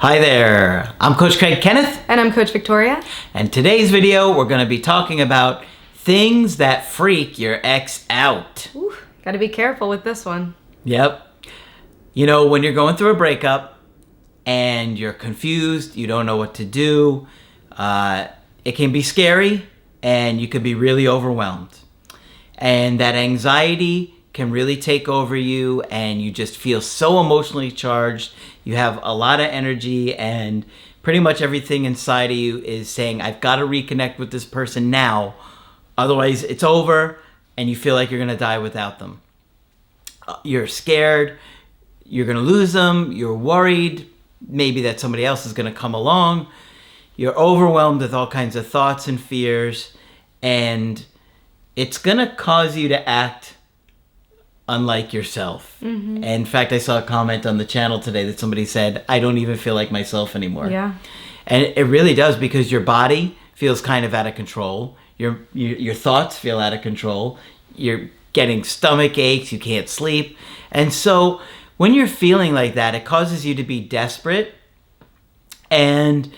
Hi there, I'm Coach Kenneth. And I'm Coach Victoria. And today's video, we're going to be talking about things that freak your ex out. Ooh, gotta be careful with this one. Yep. You know, when you're going through a breakup and you're confused, you don't know what to do, it can be scary and you could be really overwhelmed. And that anxiety can really take over you and you just feel so emotionally charged. You have a lot of energy and pretty much everything inside of you is saying, I've got to reconnect with this person now. Otherwise, it's over and you feel like you're going to die without them. You're scared. You're going to lose them. You're worried. Maybe that somebody else is going to come along. You're overwhelmed with all kinds of thoughts and fears. And it's going to cause you to act unlike yourself. Mm-hmm. And in fact, I saw a comment on the channel today that somebody said, I don't even feel like myself anymore. Yeah. And it really does, because your body feels kind of out of control. Your thoughts feel out of control. You're getting stomach aches. You can't sleep. And so when you're feeling like that, it causes you to be desperate and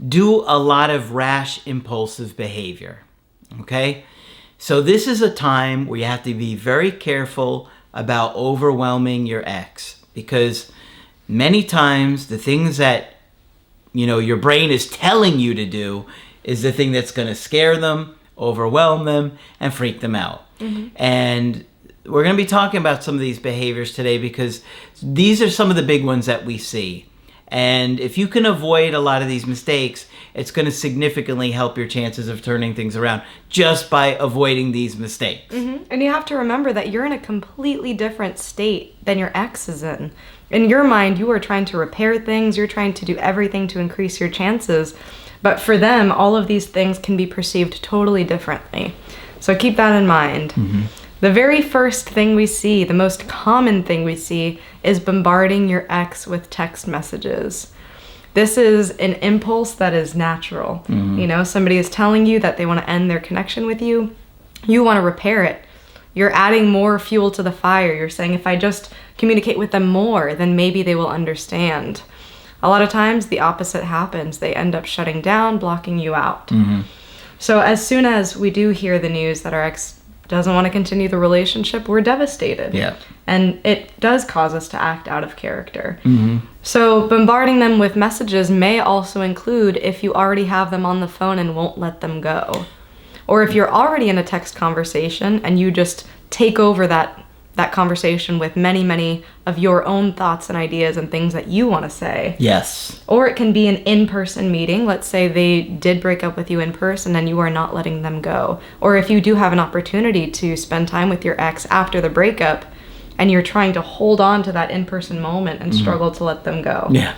do a lot of rash, impulsive behavior. Okay? So this is a time where you have to be very careful about overwhelming your ex, because many times the things that, your brain is telling you to do is the thing that's going to scare them, overwhelm them, and freak them out. Mm-hmm. And we're going to be talking about some of these behaviors today because these are some of the big ones that we see. And if you can avoid a lot of these mistakes, it's going to significantly help your chances of turning things around just by avoiding these mistakes. Mm-hmm. And you have to remember that you're in a completely different state than your ex is in. In your mind, you are trying to repair things. You're trying to do everything to increase your chances. But for them, all of these things can be perceived totally differently. So keep that in mind. Mm-hmm. The very first thing we see, the most common thing we see, is bombarding your ex with text messages. This is an impulse that is natural. Mm-hmm. Somebody is telling you that they want to end their connection with you. You want to repair it. You're adding more fuel to the fire. You're saying, if I just communicate with them more, then maybe they will understand. A lot of times the opposite happens. They end up shutting down, blocking you out. Mm-hmm. So as soon as we do hear the news that our ex doesn't want to continue the relationship, we're devastated. Yeah. And it does cause us to act out of character. Mm-hmm. So bombarding them with messages may also include if you already have them on the phone and won't let them go. Or if you're already in a text conversation and you just take over that conversation with many, many of your own thoughts and ideas and things that you want to say. Yes. Or it can be an in-person meeting. Let's say they did break up with you in person and you are not letting them go. Or if you do have an opportunity to spend time with your ex after the breakup and you're trying to hold on to that in-person moment and struggle to let them go. Yeah.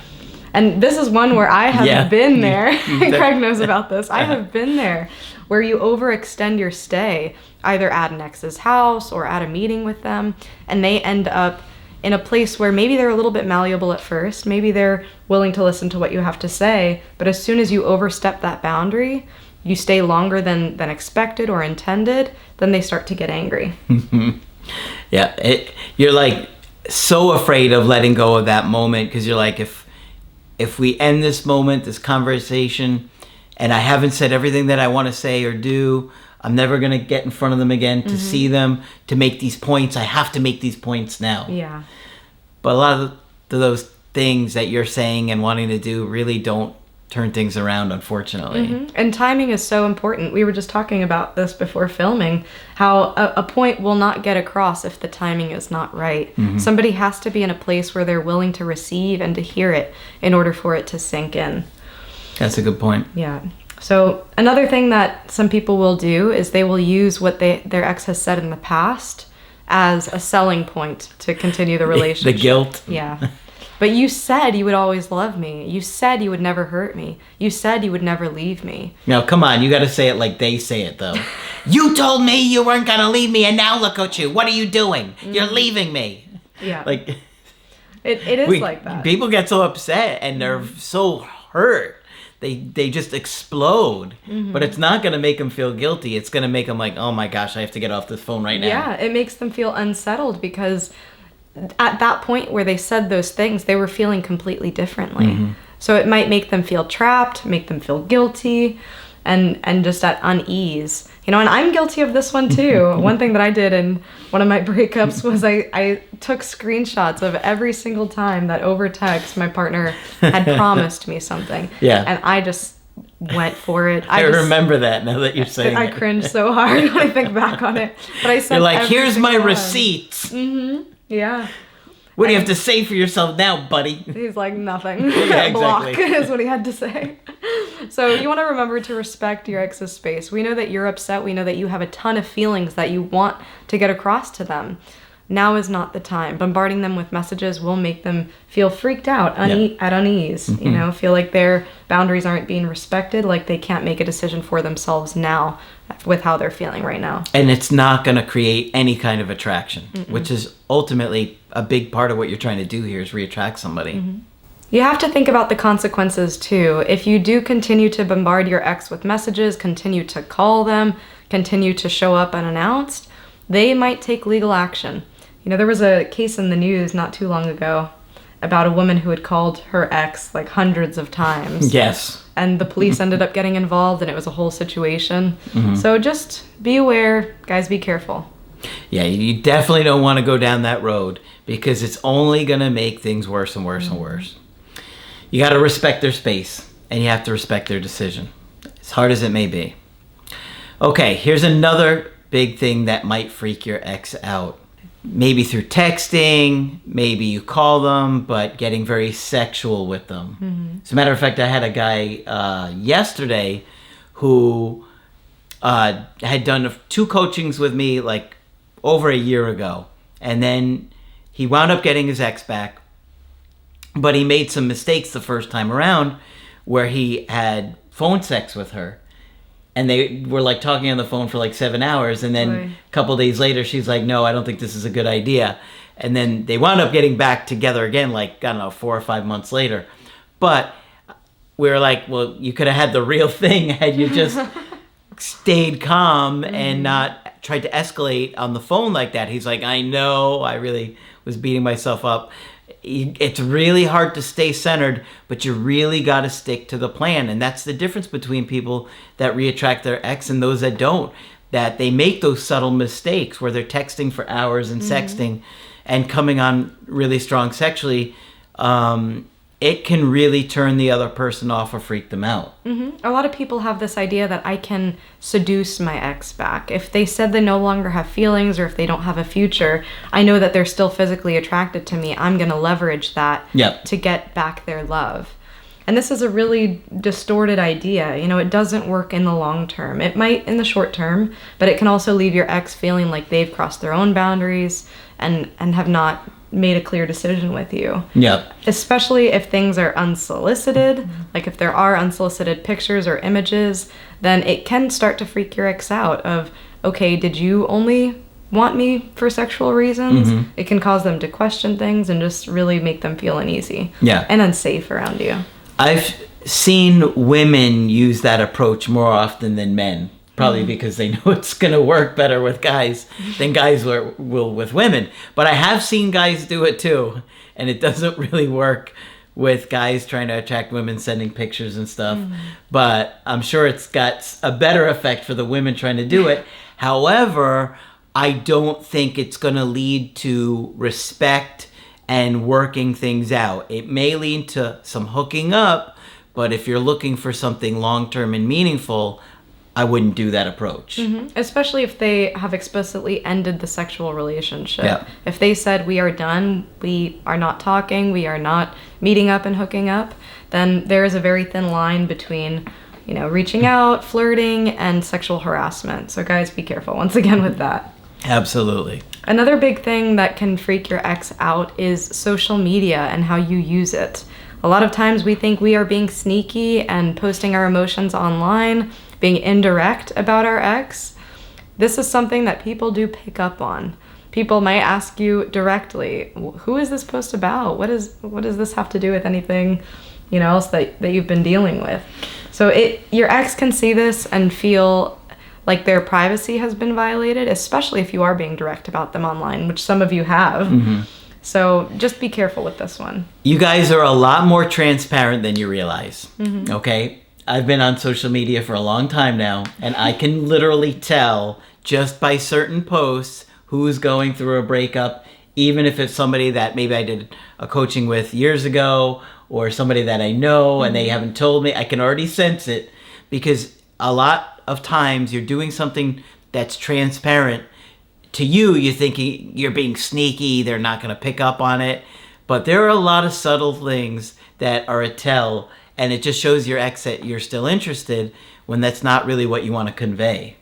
And this is one where I have been there. Craig knows about this. I have been there, where you overextend your stay, either at an ex's house or at a meeting with them, and they end up in a place where maybe they're a little bit malleable at first, maybe they're willing to listen to what you have to say, but as soon as you overstep that boundary, you stay longer than expected or intended, then they start to get angry. Yeah, you're like so afraid of letting go of that moment, because you're like, if we end this moment, this conversation, and I haven't said everything that I want to say or do, I'm never going to get in front of them again to see them, to make these points. I have to make these points now. Yeah. But a lot of those things that you're saying and wanting to do really don't turn things around, unfortunately. Mm-hmm. And timing is so important. We were just talking about this before filming, how a point will not get across if the timing is not right. Mm-hmm. Somebody has to be in a place where they're willing to receive and to hear it in order for it to sink in. That's a good point. Yeah. So another thing that some people will do is they will use what their ex has said in the past as a selling point to continue the relationship. The guilt. Yeah. But you said you would always love me. You said you would never hurt me. You said you would never leave me. Now, come on. You got to say it like they say it, though. You told me you weren't going to leave me, and now look at you. What are you doing? Mm-hmm. You're leaving me. Yeah. Like, it is like that. People get so upset, and they're so hurt. They just explode. Mm-hmm. But it's not going to make them feel guilty. It's going to make them like, oh my gosh, I have to get off this phone right now. Yeah, it makes them feel unsettled because at that point where they said those things, they were feeling completely differently. Mm-hmm. So it might make them feel trapped, make them feel guilty, and just at unease. You know, and I'm guilty of this one too. One thing that I did in one of my breakups was I took screenshots of every single time that over text my partner had promised me something. Yeah. And I just went for it. I remember that now that you're saying I it. cringe so hard when I think back on it. But I sent You're like, every here's my single one. receipts. Yeah. What do you have to say for yourself now, buddy? He's like, nothing. Yeah, Block exactly. is what he had to say. So you want to remember to respect your ex's space. We know that you're upset. We know that you have a ton of feelings that you want to get across to them. Now is not the time. Bombarding them with messages will make them feel freaked out, at unease, you know, feel like their boundaries aren't being respected, like they can't make a decision for themselves now with how they're feeling right now. And it's not going to create any kind of attraction, which is ultimately a big part of what you're trying to do here is re-attract somebody. You have to think about the consequences too. If you do continue to bombard your ex with messages, continue to call them, continue to show up unannounced, they might take legal action. You know, there was a case in the news not too long ago about a woman who had called her ex like hundreds of times. Yes. And the police ended up getting involved and it was a whole situation. So just be aware, guys, be careful. Yeah, you definitely don't want to go down that road because it's only going to make things worse and worse and worse. You got to respect their space and you have to respect their decision, as hard as it may be. Okay, here's another big thing that might freak your ex out. Maybe through texting, maybe you call them, but getting very sexual with them. As a matter of fact, I had a guy yesterday who had done 2 coachings with me like over a year ago. And then he wound up getting his ex back, but he made some mistakes the first time around where he had phone sex with her. And they were like talking on the phone for like 7 hours. And then a couple days later, she's like, no, I don't think this is a good idea. And then they wound up getting back together again, like, I don't know, 4 or 5 months later. But we were like, well, you could have had the real thing had you just stayed calm and not tried to escalate on the phone like that. He's like, I know, I really was beating myself up. It's really hard to stay centered, but you really got to stick to the plan. And that's the difference between people that re-attract their ex and those that don't. That they make those subtle mistakes where they're texting for hours and sexting and coming on really strong sexually. It can really turn the other person off or freak them out. A lot of people have this idea that I can seduce my ex back. If they said they no longer have feelings or if they don't have a future, I know that they're still physically attracted to me. I'm going to leverage that to get back their love. And this is a really distorted idea. You know, it doesn't work in the long term. It might in the short term, but it can also leave your ex feeling like they've crossed their own boundaries and have not made a clear decision with you. Yep. Especially if things are unsolicited, like if there are unsolicited pictures or images, then it can start to freak your ex out of, okay, did you only want me for sexual reasons? It can cause them to question things and just really make them feel uneasy and unsafe around you. I've seen women use that approach more often than men. Probably because they know it's going to work better with guys than guys will with women. But I have seen guys do it too. And it doesn't really work with guys trying to attract women, sending pictures and stuff. But I'm sure it's got a better effect for the women trying to do it. However, I don't think it's going to lead to respect and working things out. It may lead to some hooking up. But if you're looking for something long-term and meaningful, I wouldn't do that approach. Especially if they have explicitly ended the sexual relationship. If they said, we are done, we are not talking, we are not meeting up and hooking up, then there is a very thin line between, you know, reaching out, flirting, and sexual harassment. So guys, be careful once again with that. Absolutely. Another big thing that can freak your ex out is social media and how you use it. A lot of times we think we are being sneaky and posting our emotions online, being indirect about our ex. This is something that people do pick up on. People might ask you directly, who is this post about? What does this have to do with anything, you know, else that you've been dealing with? So your ex can see this and feel like their privacy has been violated, especially if you are being direct about them online, which some of you have. So just be careful with this one. You guys are a lot more transparent than you realize. Okay? I've been on social media for a long time now, and I can literally tell just by certain posts who's going through a breakup, even if it's somebody that maybe I did a coaching with years ago or somebody that I know and they haven't told me. I can already sense it because a lot of times you're doing something that's transparent. To you, you're thinking you're being sneaky, they're not going to pick up on it. But there are a lot of subtle things that are a tell, and it just shows your ex that you're still interested when that's not really what you want to convey.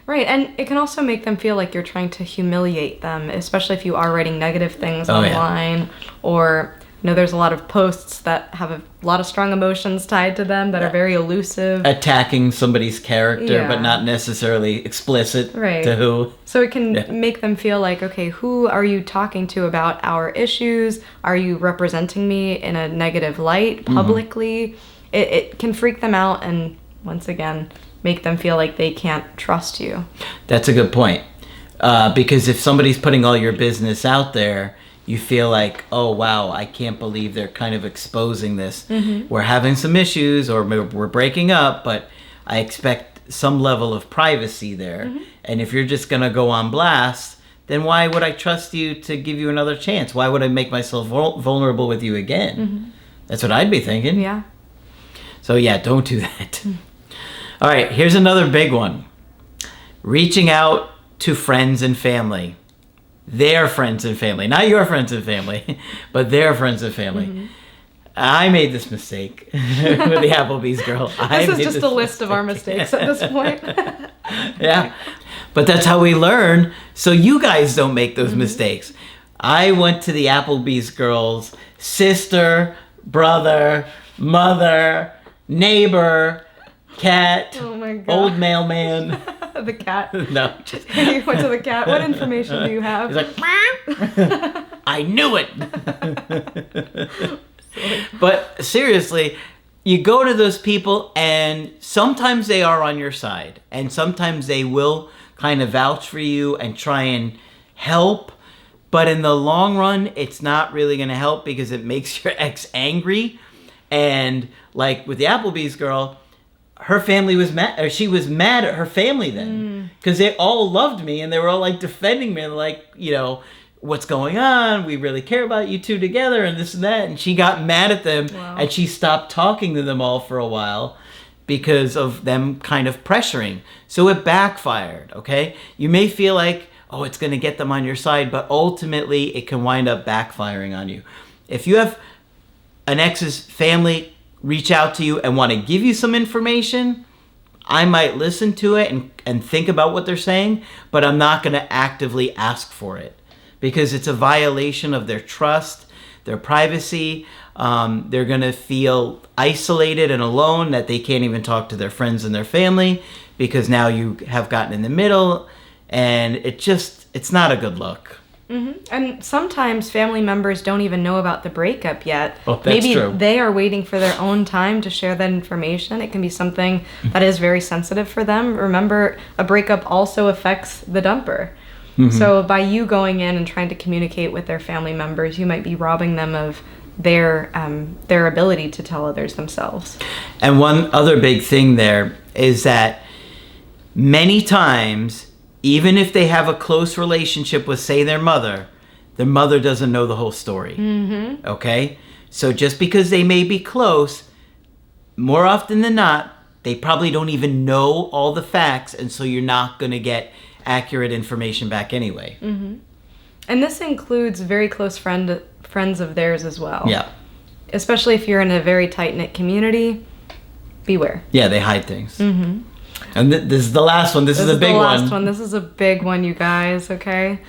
Right, and it can also make them feel like you're trying to humiliate them, especially if you are writing negative things online, or there's a lot of posts that have a lot of strong emotions tied to them that are very elusive. Attacking somebody's character, but not necessarily explicit to who. So it can make them feel like, okay, who are you talking to about our issues? Are you representing me in a negative light publicly? It can freak them out and, once again, make them feel like they can't trust you. That's a good point. Because if somebody's putting all your business out there, you feel like, oh, wow, I can't believe they're kind of exposing this. We're having some issues or we're breaking up, but I expect some level of privacy there. And if you're just going to go on blast, then why would I trust you to give you another chance? Why would I make myself vulnerable with you again? That's what I'd be thinking. Yeah. So, yeah, don't do that. All right, here's another big one. Reaching out to friends and family. Their friends and family. Not your friends and family, but their friends and family. I made this mistake with the Applebee's girl. This is just a list of our mistakes at this point. Yeah. But that's how we learn, so you guys don't make those mistakes. I went to the Applebee's girl's sister, brother, mother, neighbor, cat, old mailman. The cat? No. You went to the cat. What information do you have? He's like, I knew it. But seriously, you go to those people and sometimes they are on your side and sometimes they will kind of vouch for you and try and help. But in the long run, it's not really going to help because it makes your ex angry. And like with the Applebee's girl, her family was mad, or she was mad at her family then because they all loved me and they were all like defending me and like, what's going on? We really care about you two together and this and that. And she got mad at them and she stopped talking to them all for a while because of them kind of pressuring. So it backfired, okay? You may feel like, oh, it's going to get them on your side, but ultimately it can wind up backfiring on you. If you have an ex's family reach out to you and want to give you some information, I might listen to it and think about what they're saying, but I'm not going to actively ask for it because it's a violation of their trust, their privacy. They're going to feel isolated and alone, that they can't even talk to their friends and their family because now you have gotten in the middle, and it's not a good look. And sometimes family members don't even know about the breakup yet. Oh, that's true. Maybe they are waiting for their own time to share that information. It can be something that is very sensitive for them. Remember, a breakup also affects the dumper. So by you going in and trying to communicate with their family members, you might be robbing them of their ability to tell others themselves. And one other big thing there is that many times, even if they have a close relationship with, say, their mother doesn't know the whole story. Okay? So just because they may be close, more often than not, they probably don't even know all the facts, and so you're not going to get accurate information back anyway. And this includes very close friends of theirs as well. Yeah. Especially if you're in a very tight-knit community, beware. Yeah, they hide things. And this is the last one. This is a big one. This is a big one, you guys, okay?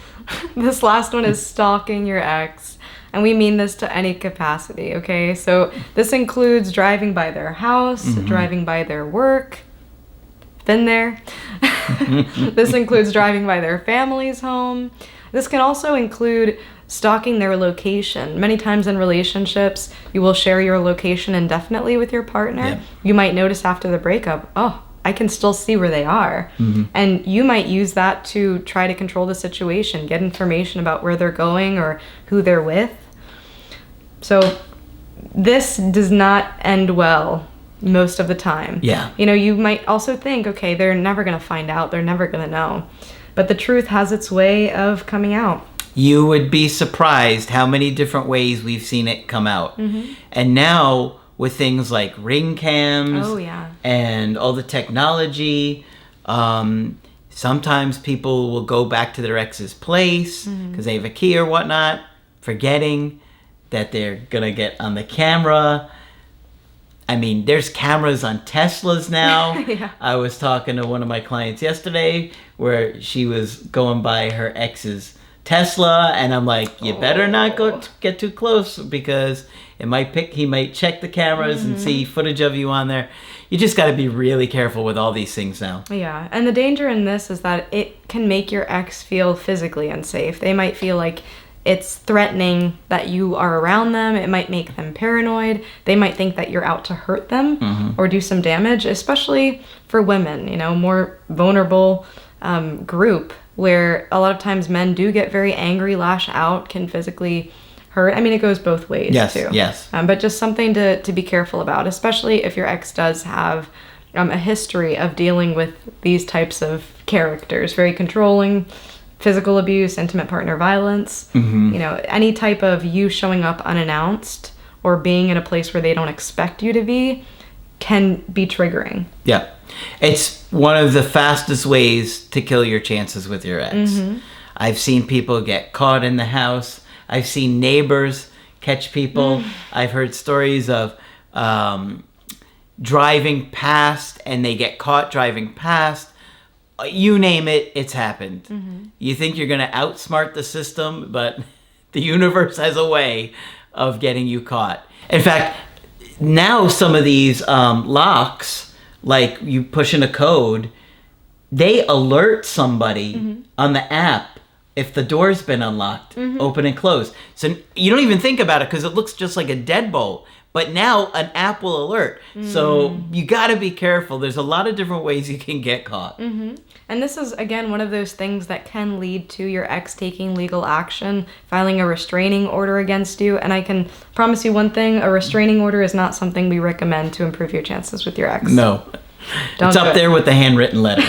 This last one is stalking your ex. And we mean this to any capacity, okay? So this includes driving by their house, driving by their work. Been there. This includes driving by their family's home. This can also include stalking their location. Many times in relationships, you will share your location indefinitely with your partner. You might notice after the breakup, oh, I can still see where they are. And you might use that to try to control the situation, get information about where they're going or who they're with. So this does not end well most of the time. Yeah. You know, you might also think, okay, they're never going to find out. They're never going to know. But the truth has its way of coming out. You would be surprised how many different ways we've seen it come out. And now with things like ring cams and all the technology, sometimes people will go back to their ex's place because they have a key or whatnot, forgetting that they're going to get on the camera. I mean, there's cameras on Teslas now. I was talking to one of my clients yesterday where she was going by her ex's Tesla, and I'm like, you better not get too close because he might check the cameras and see footage of you on there. You just got to be really careful with all these things now. Yeah, and the danger in this is that it can make your ex feel physically unsafe. They might feel like it's threatening that you are around them. It might make them paranoid. They might think that you're out to hurt them or do some damage, especially for women, you know, more vulnerable group where a lot of times men do get very angry, lash out, can physically hurt. I mean, it goes both ways too. Yes. But just something to be careful about, especially if your ex does have a history of dealing with these types of characters, very controlling, physical abuse, intimate partner violence, you know, any type of you showing up unannounced or being in a place where they don't expect you to be can be triggering. Yeah. It's one of the fastest ways to kill your chances with your ex. I've seen people get caught in the house. I've seen neighbors catch people. I've heard stories of driving past and they get caught driving past. You name it, it's happened. You think you're going to outsmart the system, but the universe has a way of getting you caught. In fact, now some of these locks, like you push in a code, they alert somebody on the app if the door's been unlocked, open and closed. So you don't even think about it because it looks just like a deadbolt. But now an app will alert. So you got to be careful. There's a lot of different ways you can get caught. And this is, again, one of those things that can lead to your ex taking legal action, filing a restraining order against you. And I can promise you one thing, a restraining order is not something we recommend to improve your chances with your ex. No. It's up there with the handwritten letter.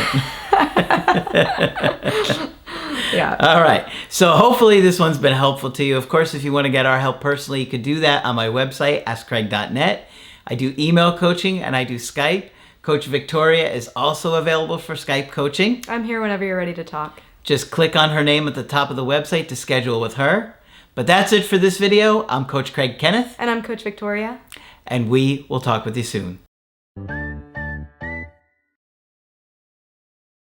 Yeah. All right. So hopefully this one's been helpful to you. Of course, if you want to get our help personally, you could do that on my website, askcraig.net. I do email coaching and I do Skype. Coach Victoria is also available for Skype coaching. I'm here whenever you're ready to talk. Just click on her name at the top of the website to schedule with her. But that's it for this video. I'm Coach Craig Kenneth. And I'm Coach Victoria. And we will talk with you soon.